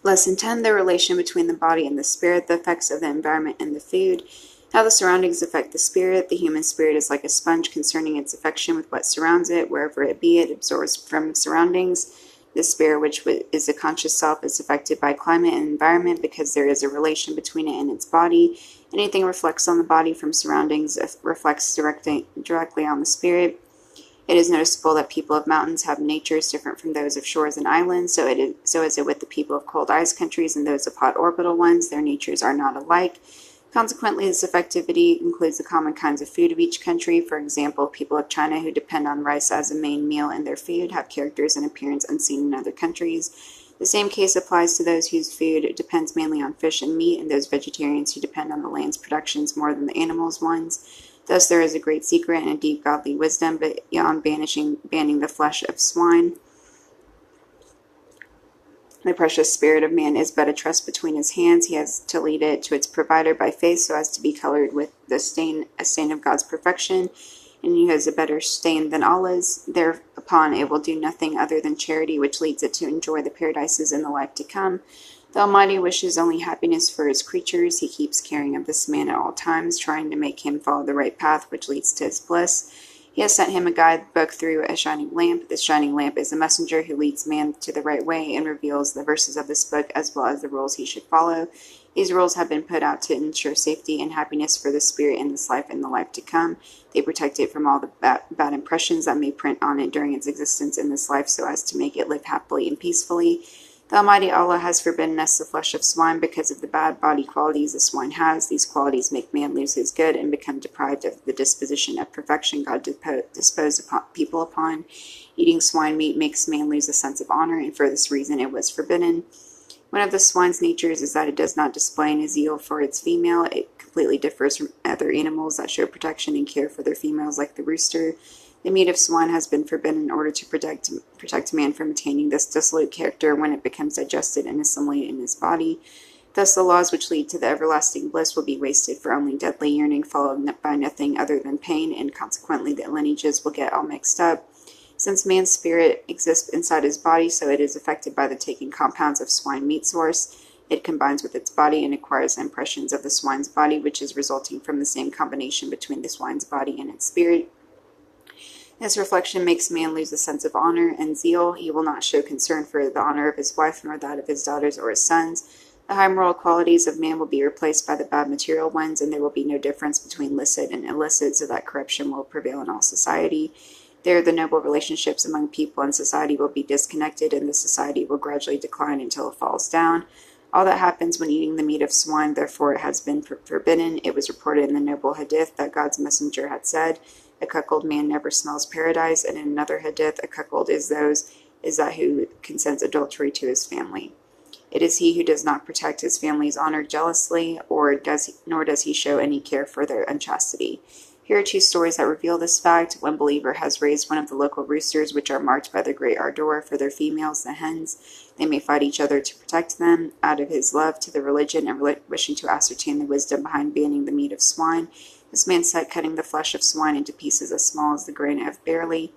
Lesson 10, the relation between the body and the spirit, the effects of the environment and the food, how the surroundings affect the spirit. The human spirit is like a sponge concerning its affection with what surrounds it. Wherever it be, it absorbs from surroundings. The spirit, which is a conscious self, is affected by climate and environment because there is a relation between it and its body. Anything reflects on the body from surroundings reflects directly on the spirit. It is noticeable that people of mountains have natures different from those of shores and islands, so is it with the people of cold ice countries and those of hot orbital ones. Their natures are not alike. Consequently, this affectivity includes the common kinds of food of each country. For example, people of China who depend on rice as a main meal in their food have characters and appearance unseen in other countries. The same case applies to those whose food depends mainly on fish and meat, and those vegetarians who depend on the land's productions more than the animals' ones. Thus there is a great secret and a deep godly wisdom beyond banning the flesh of swine. The precious spirit of man is but a trust between his hands. He has to lead it to its provider by faith so as to be colored with a stain of God's perfection, and he has a better stain than Allah's. Thereupon it will do nothing other than charity, which leads it to enjoy the paradises in the life to come. The Almighty wishes only happiness for his creatures. He keeps caring of this man at all times, trying to make him follow the right path which leads to his bliss. He has sent him a guidebook through a shining lamp. This shining lamp is a messenger who leads man to the right way and reveals the verses of this book as well as the rules he should follow. These rules have been put out to ensure safety and happiness for the spirit in this life and the life to come. They protect it from all the bad impressions that may print on it during its existence in this life so as to make it live happily and peacefully. The Almighty Allah has forbidden us the flesh of swine because of the bad body qualities the swine has. These qualities make man lose his good and become deprived of the disposition of perfection God disposed people upon. Eating swine meat makes man lose a sense of honor, and for this reason it was forbidden. One of the swine's natures is that it does not display any zeal for its female. It completely differs from other animals that show protection and care for their females, like the rooster. The meat of swine has been forbidden in order to protect man from attaining this dissolute character when it becomes digested and assimilated in his body. Thus the laws which lead to the everlasting bliss will be wasted for only deadly yearning followed by nothing other than pain, and consequently the lineages will get all mixed up. Since man's spirit exists inside his body, so it is affected by the taking compounds of swine meat source. It combines with its body and acquires impressions of the swine's body, which is resulting from the same combination between the swine's body and its spirit. This reflection makes man lose a sense of honor and zeal. He will not show concern for the honor of his wife nor that of his daughters or his sons. The high moral qualities of man will be replaced by the bad material ones, and there will be no difference between licit and illicit, so that corruption will prevail in all society. There, the noble relationships among people and society will be disconnected, and the society will gradually decline until it falls down. All that happens when eating the meat of swine, therefore, it has been forbidden. It was reported in the noble hadith that God's messenger had said, "A cuckold man never smells paradise," and in another hadith, "A cuckold is that who consents adultery to his family. It is he who does not protect his family's honor jealously, nor does he show any care for their unchastity." Here are two stories that reveal this fact. One believer has raised one of the local roosters, which are marked by the great ardor for their females, the hens. They may fight each other to protect them. Out of his love to the religion and wishing to ascertain the wisdom behind banning the meat of swine, this man set cutting the flesh of swine into pieces as small as the grain of barley.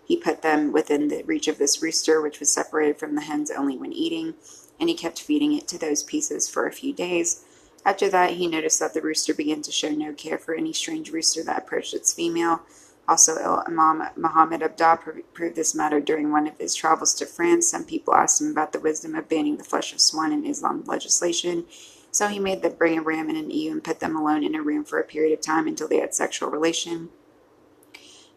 He put them within the reach of this rooster, which was separated from the hens only when eating, and he kept feeding it to those pieces for a few days. After that, he noticed that the rooster began to show no care for any strange rooster that approached its female. Also, Imam Muhammad Abdah proved this matter during one of his travels to France. Some people asked him about the wisdom of banning the flesh of swine in Islamic legislation, so he made them bring a ram and an ewe and put them alone in a room for a period of time until they had sexual relation.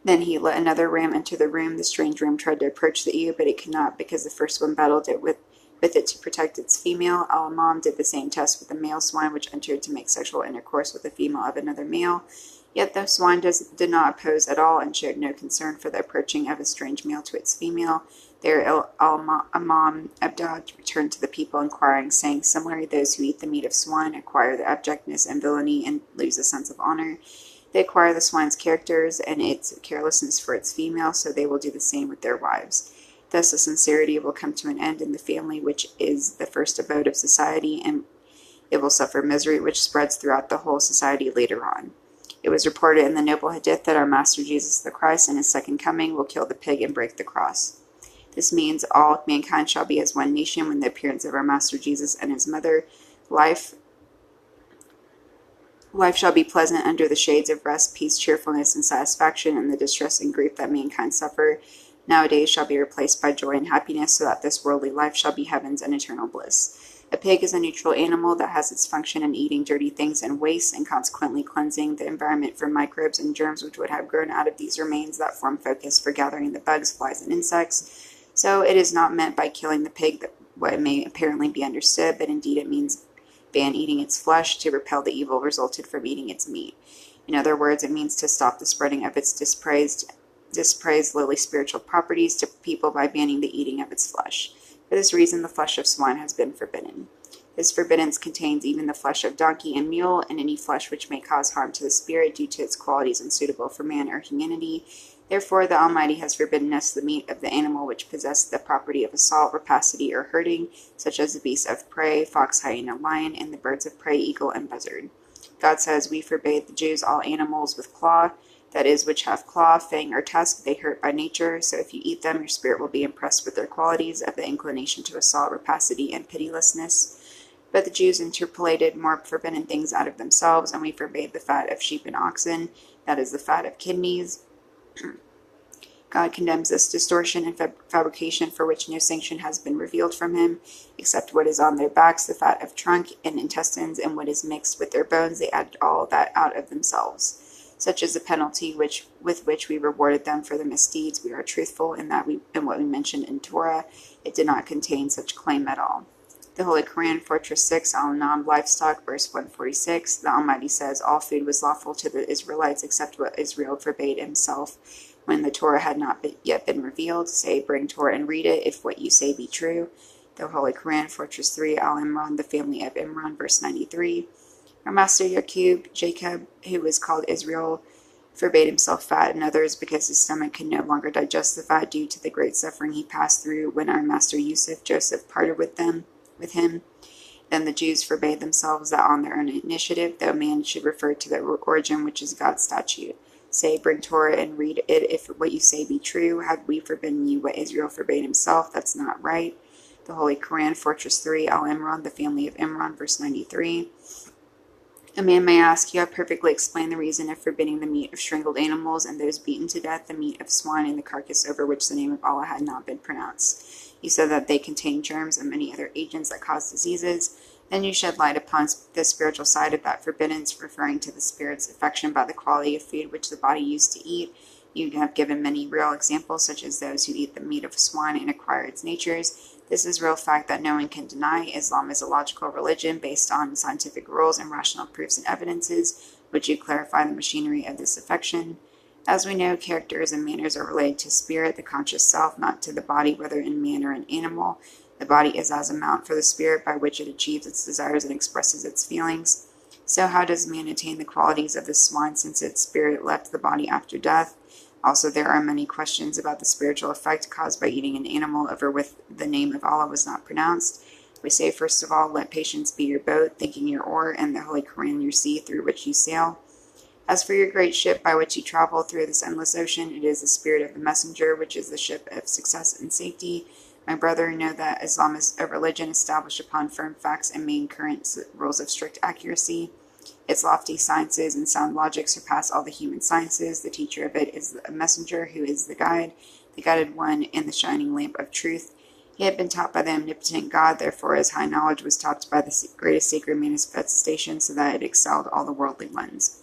Then he let another ram enter the room. The strange ram tried to approach the ewe, but it could not because the first one battled it with it to protect its female. Al-Imam did the same test with the male swine, which entered to make sexual intercourse with the female of another male. Yet the swine did not oppose at all and showed no concern for the approaching of a strange male to its female. There Al-Imam Abdah returned to the people, inquiring, saying, "Similarly, those who eat the meat of swine acquire the abjectness and villainy and lose a sense of honor. They acquire the swine's characters and its carelessness for its female, so they will do the same with their wives. Thus the sincerity will come to an end in the family, which is the first abode of society, and it will suffer misery which spreads throughout the whole society later on." It was reported in the noble hadith that our Master Jesus the Christ in his second coming will kill the pig and break the cross. This means all mankind shall be as one nation when the appearance of our Master Jesus and his mother. Life shall be pleasant under the shades of rest, peace, cheerfulness, and satisfaction, and the distress and grief that mankind suffer nowadays shall be replaced by joy and happiness, so that this worldly life shall be heaven's and eternal bliss. A pig is a neutral animal that has its function in eating dirty things and waste, and consequently cleansing the environment from microbes and germs which would have grown out of these remains that form focus for gathering the bugs, flies, and insects. So it is not meant by killing the pig that what may apparently be understood, but indeed it means ban eating its flesh to repel the evil resulted from eating its meat. In other words, it means to stop the spreading of its dispraised lowly spiritual properties to people by banning the eating of its flesh. For this reason, the flesh of swine has been forbidden. This forbiddance contains even the flesh of donkey and mule, and any flesh which may cause harm to the spirit due to its qualities unsuitable for man or humanity. Therefore, the Almighty has forbidden us the meat of the animal which possessed the property of assault, rapacity, or hurting, such as the beasts of prey, fox, hyena, lion, and the birds of prey, eagle, and buzzard. God says, we forbade the Jews all animals with claw, that is, which have claw, fang, or tusk, they hurt by nature, so if you eat them, your spirit will be impressed with their qualities of the inclination to assault, rapacity, and pitilessness. But the Jews interpolated more forbidden things out of themselves, and we forbade the fat of sheep and oxen, that is, the fat of kidneys. God condemns this distortion and fabrication for which no sanction has been revealed from him, except what is on their backs, the fat of trunk and intestines, and what is mixed with their bones, they added all that out of themselves. Such is the penalty with which we rewarded them for the misdeeds. We are truthful in what we mentioned in Torah. It did not contain such claim at all. The Holy Quran, Fortress 6, Al-An'am, Livestock, verse 146, the Almighty says, all food was lawful to the Israelites except what Israel forbade himself when the Torah had not yet been revealed. Say, bring Torah and read it, if what you say be true. The Holy Quran, Fortress 3, Al-Imran, the family of Imran, verse 93. Our master Jacob, who was called Israel, forbade himself fat and others because his stomach could no longer digest the fat due to the great suffering he passed through when our master Joseph parted with him. Then the Jews forbade themselves that on their own initiative, though man should refer to the origin, which is God's statute. Say, bring Torah and read it, if what you say be true. Have we forbidden you what Israel forbade himself? That's not right. The Holy Quran, Fortress 3, Al-Imran, the family of Imran, verse 93. A man may ask, you have perfectly explained the reason of forbidding the meat of strangled animals and those beaten to death, the meat of swine and the carcass over which the name of Allah had not been pronounced. You said that they contain germs and many other agents that cause diseases. Then you shed light upon the spiritual side of that forbiddance, referring to the spirit's affection by the quality of food which the body used to eat. You have given many real examples, such as those who eat the meat of swine and acquire its natures. This is a real fact that no one can deny. Islam is a logical religion based on scientific rules and rational proofs and evidences. Would you clarify the machinery of this affection? As we know, characters and manners are related to spirit, the conscious self, not to the body, whether in man or an animal. The body is as a mount for the spirit by which it achieves its desires and expresses its feelings. So how does man attain the qualities of the swine since its spirit left the body after death? Also, there are many questions about the spiritual effect caused by eating an animal over which the name of Allah was not pronounced. We say, first of all, let patience be your boat, thinking your oar, and the Holy Quran your sea through which you sail. As for your great ship by which you travel through this endless ocean, it is the spirit of the messenger, which is the ship of success and safety. My brother, know that Islam is a religion established upon firm facts and main current rules of strict accuracy. Its lofty sciences and sound logic surpass all the human sciences. The teacher of it is a messenger who is the guided one in the shining lamp of truth. He had been taught by the omnipotent God, therefore his high knowledge was taught by the greatest sacred manifestation, so that it excelled all the worldly ones.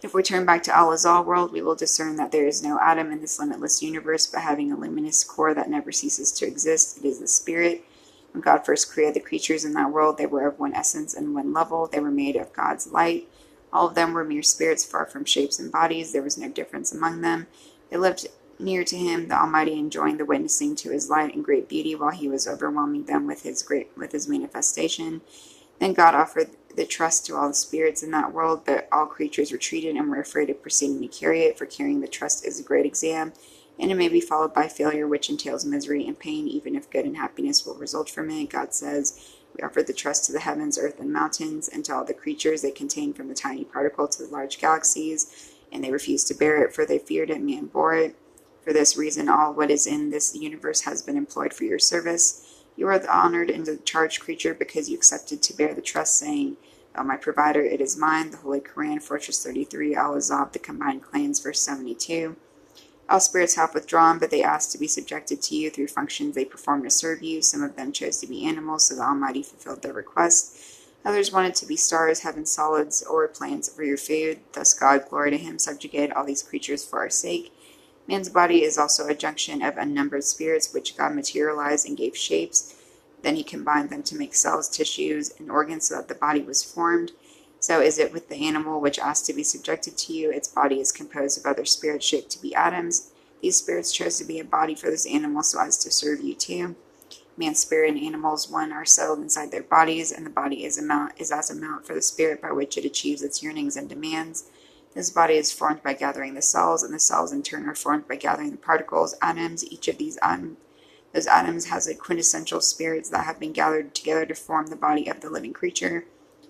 If we turn back to Allah's all-world, we will discern that there is no atom in this limitless universe, but having a luminous core that never ceases to exist. It is the Spirit. When God first created the creatures in that world, they were of one essence and one level. They were made of God's light. All of them were mere spirits, far from shapes and bodies. There was no difference among them. They lived near to Him, the Almighty, enjoying the witnessing to His light and great beauty, while He was overwhelming them with His manifestation. Then God offered the trust to all the spirits in that world, but all creatures retreated and were afraid of proceeding to carry it, for carrying the trust is a great exam, and it may be followed by failure, which entails misery and pain, even if good and happiness will result from it. God says, we offered the trust to the heavens, earth, and mountains, and to all the creatures they contain, from the tiny particle to the large galaxies, and they refused to bear it, for they feared it, man bore it. For this reason, all what is in this universe has been employed for your service. You are the honored and charged creature because you accepted to bear the trust, saying, O my provider, it is mine. The Holy Quran, Fortress 33, Al-Azab, the Combined Clans, verse 72. All spirits have withdrawn, but they asked to be subjected to you through functions they perform to serve you. Some of them chose to be animals, so the Almighty fulfilled their request. Others wanted to be stars, heaven solids, or plants for your food. Thus God, glory to him, subjugated all these creatures for our sake. Man's body is also a junction of unnumbered spirits, which God materialized and gave shapes. Then he combined them to make cells, tissues, and organs so that the body was formed. So is it with the animal which asked to be subjected to you. Its body is composed of other spirits shaped to be atoms. These spirits chose to be a body for this animal so as to serve you too. Man's spirit and animals, one, are settled inside their bodies, and the body is as a mount for the spirit by which it achieves its yearnings and demands. This body is formed by gathering the cells, and the cells in turn are formed by gathering the particles, atoms. Each of those atoms has a quintessential spirits that have been gathered together to form the body of the living creature.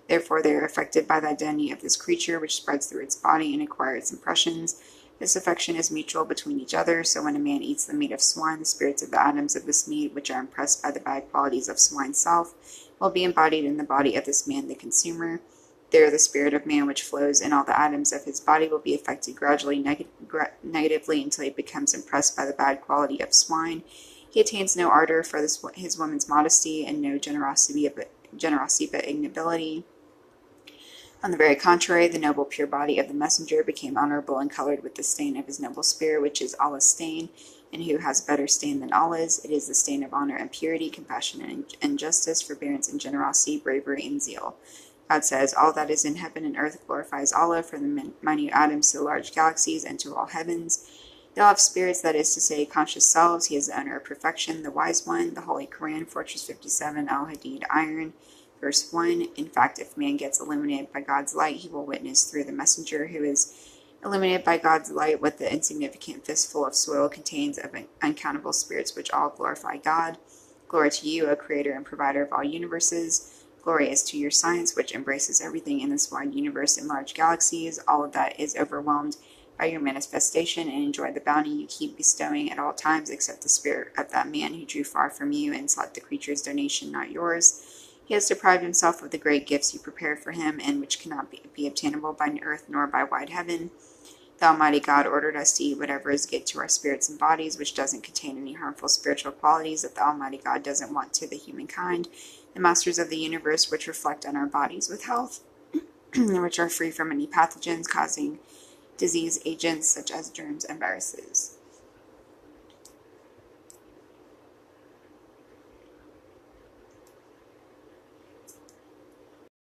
Therefore, they are affected by the identity of this creature, which spreads through its body and acquires its impressions. This affection is mutual between each other, so when a man eats the meat of swine, the spirits of the atoms of this meat, which are impressed by the bad qualities of swine's self, will be embodied in the body of this man, the consumer. There, the spirit of man, which flows in all the atoms of his body, will be affected gradually negatively until he becomes impressed by the bad quality of swine. He attains no ardor for his woman's modesty, and no generosity but ignobility. On the very contrary, the noble pure body of the messenger became honorable and colored with the stain of his noble spirit, which is Allah's stain, and who has better stain than Allah's? It is the stain of honor and purity, compassion and justice, forbearance and generosity, bravery and zeal. God says, all that is in heaven and earth glorifies Allah, from the minute atoms to the large galaxies and to all heavens. They all have spirits, that is to say, conscious selves. He is the owner of perfection, the wise one. The Holy Quran, Fortress 57, Al-Hadid, Iron, verse 1. In fact, if man gets illuminated by God's light, he will witness through the messenger who is illuminated by God's light what the insignificant fistful of soil contains of uncountable spirits which all glorify God. Glory to you, O creator and provider of all universes. Glory is to your science, which embraces everything in this wide universe and large galaxies. All of that is overwhelmed by your manifestation, and enjoy the bounty you keep bestowing at all times, except the spirit of that man who drew far from you and sought the creature's donation, not yours. He has deprived himself of the great gifts you prepared for him, and which cannot be obtainable by earth nor by wide heaven. The Almighty God ordered us to eat whatever is good to our spirits and bodies, which doesn't contain any harmful spiritual qualities that the Almighty God doesn't want to the humankind, the masters of the universe, which reflect on our bodies with health, which are free from any pathogens causing disease agents such as germs and viruses.